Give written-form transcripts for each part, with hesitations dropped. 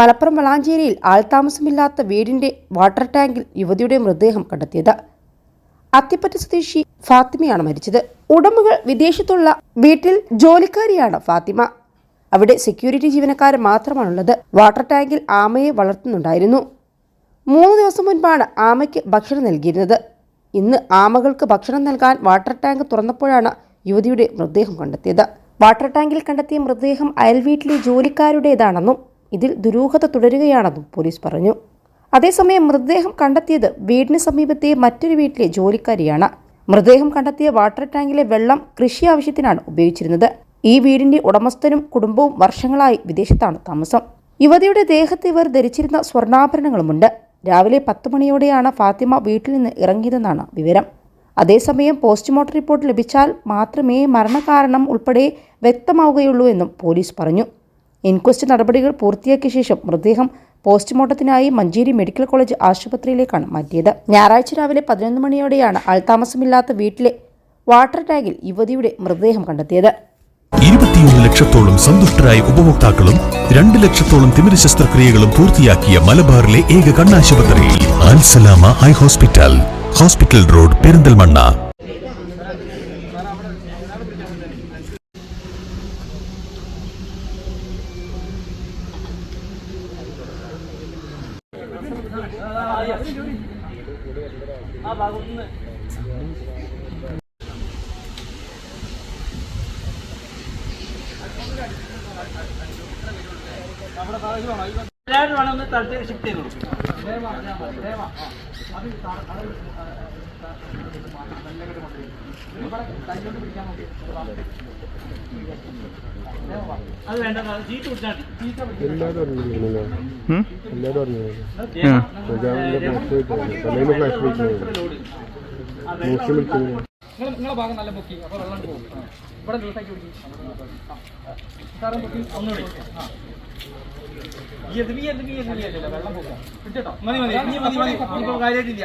മലപ്പുറം വളാഞ്ചേരിയിൽ ആൾതാമസമില്ലാത്ത വീടിന്റെ വാട്ടർ ടാങ്കിൽ യുവതിയുടെ മൃതദേഹം കണ്ടെത്തിയത്. അത്തിപ്പറ്റ സ്വദേശി ഫാത്തിമയാണ് മരിച്ചത്. ഉടമകൾ വിദേശത്തുള്ള വീട്ടിൽ ജോലിക്കാരിയാണ് ഫാത്തിമ. അവിടെ സെക്യൂരിറ്റി ജീവനക്കാരൻ മാത്രമാണുള്ളത്. വാട്ടർ ടാങ്കിൽ ആമയെ വളർത്തുന്നുണ്ടായിരുന്നു. 3 ദിവസം മുൻപാണ് ആമയ്ക്ക് ഭക്ഷണം നൽകിയിരുന്നത്. ഇന്ന് ആമകൾക്ക് ഭക്ഷണം നൽകാൻ വാട്ടർ ടാങ്ക് തുറന്നപ്പോഴാണ് യുവതിയുടെ മൃതദേഹം കണ്ടെത്തിയത്. വാട്ടർ ടാങ്കിൽ കണ്ടെത്തിയ മൃതദേഹം അയൽവീട്ടിലെ ജോലിക്കാരുടേതാണെന്നും ഇതിൽ ദുരൂഹത തുടരുകയാണെന്നും പോലീസ് പറഞ്ഞു. അതേസമയം മൃതദേഹം കണ്ടെത്തിയത് വീടിന് സമീപത്തെ മറ്റൊരു വീട്ടിലെ ജോലിക്കാരിയാണ്. മൃതദേഹം കണ്ടെത്തിയ വാട്ടർ ടാങ്കിലെ വെള്ളം കൃഷി ആവശ്യത്തിനാണ് ഉപയോഗിച്ചിരുന്നത്. ഈ വീടിന്റെ ഉടമസ്ഥനും കുടുംബവും വർഷങ്ങളായി വിദേശത്താണ് താമസം. യുവതിയുടെ ദേഹത്ത് ഇവർ ധരിച്ചിരുന്ന സ്വർണ്ണാഭരണങ്ങളുമുണ്ട്. രാവിലെ 10 മണിയോടെയാണ് ഫാത്തിമ വീട്ടിൽ നിന്ന് ഇറങ്ങിയതെന്നാണ് വിവരം. അതേസമയം പോസ്റ്റ്മോർട്ടം റിപ്പോർട്ട് ലഭിച്ചാൽ മാത്രമേ മരണകാരണം ഉൾപ്പെടെ വ്യക്തമാവുകയുള്ളൂ എന്നും പോലീസ് പറഞ്ഞു. ഇൻക്വസ്റ്റ് നടപടികൾ പൂർത്തിയാക്കിയ ശേഷം മൃതദേഹം പോസ്റ്റ്മോർട്ടത്തിനായി മഞ്ചേരി മെഡിക്കൽ കോളേജ് ആശുപത്രിയിലേക്കാണ് മാറ്റിയത്. ഞായറാഴ്ച രാവിലെ 11 മണിയോടെയാണ് ആൾതാമസമില്ലാത്ത വീട്ടിലെ വാട്ടർ ടാങ്കിൽ യുവതിയുടെ മൃതദേഹം കണ്ടെത്തിയത്. 21 ലക്ഷത്തോളം സന്തുഷ്ടരായ ഉപഭോക്താക്കളും 2 ലക്ഷത്തോളം തിമിര ശസ്ത്രക്രിയകളും പൂർത്തിയാക്കിയ മലബാറിലെ ഏക കണ്ണാശുപത്രി Al Salama high hospital, hospital road, Perinthalmanna. നിങ്ങളെ ഭാഗം നല്ല പൊക്കി, അപ്പോൾ വെള്ളം പോകും. ഇവിടെ ദിവസമാക്കി പിടിക്കും. വെള്ളം പോകാം. കാര്യമായിട്ടില്ല.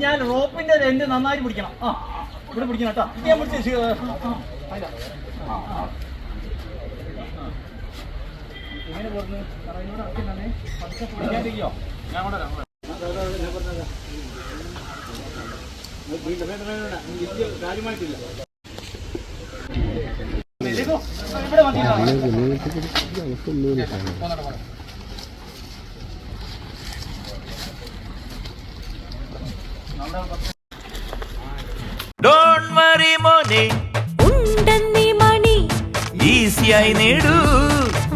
ഞാൻ റോപ്പിന്റെ എന്റെ നന്നായി പിടിക്കണം. ഇവിടെ പിടിക്കണം കേട്ടോ. ഞാൻ പിടിച്ച് എങ്ങനെ പറഞ്ഞു പിടിക്കാണ്ടിരിക്കോ? ഞാൻ കൂടെ കാര്യമായിട്ടില്ല. ഇവിടെ Don't worry മോനെ, ഉണ്ടെന്നീ മണി ഈസിയായി നേടൂ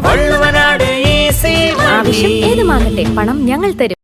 വള്ളുവനാട് ഈസി മണി. ആവശ്യം ഏതുമാകട്ടെ, പണം ഞങ്ങൾ തരും.